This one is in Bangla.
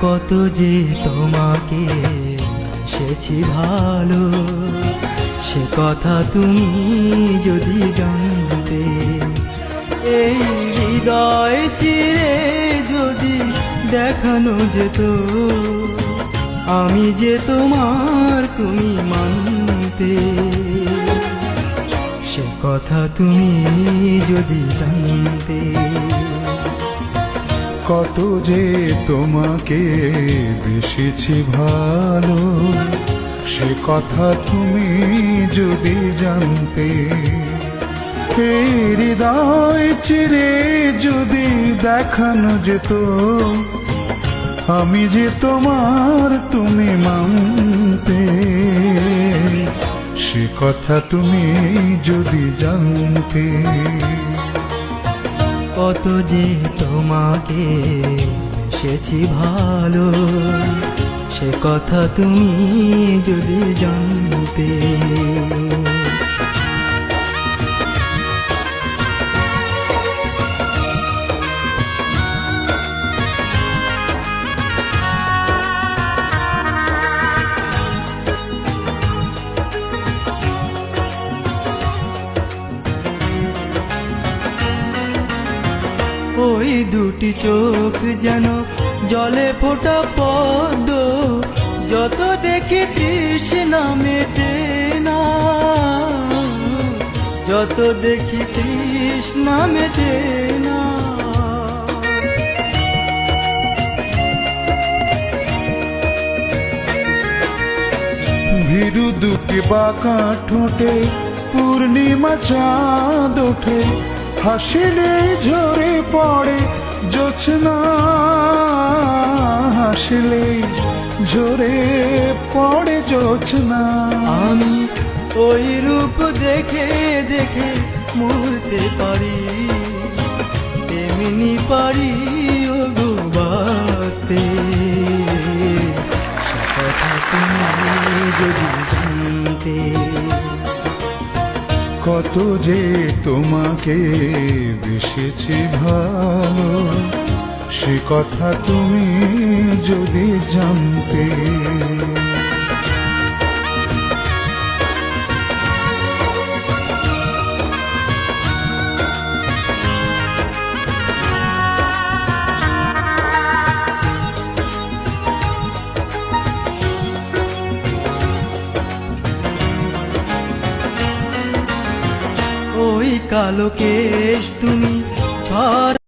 কত যে তোমাকে সেছি ভালো, সে কথা তুমি যদি জানতে। এই হৃদয় চিরে যদি দেখানো যেত, আমি যে তোমার তুমি মানতে। সে কথা তুমি যদি জানতে। কত যে তোমাকে বেসেছি ভালো, সে কথা তুমি যদি জানতে। এই হৃদয় চিরে যদি দেখানো যেত, আমি যে তোমার তুমি মানতে। সে কথা তুমি যদি জানতে। কত যে তোমাকে সেছি ভালো, সে কথা তুমি যদি জানতে। ওই দুটি চোখ যেন জলে ফোটা পদ্ম, যত দেখি তৃষ্ণা মেটে না, যত দেখি তৃষ্ণা মেটে না। ভীরু দুটি বাঁকা ঠোঁটে পূর্ণিমা চাঁদ ওঠে, হাসিলে ঝরে পড়ে জোছনা, হাসিলে ঝরে পড়ে জোছনা। আমি ওই রূপ দেখে দেখে মরতে পারি, তেমনি পারি ও গো বাঁচতে। সে কথা তুমি যদি জানতে। কত যে তোমাকে বেসেছি ভালো, সে কথা তুমি যদি জানতে। ওই কালো কেশ তুমি ছড়া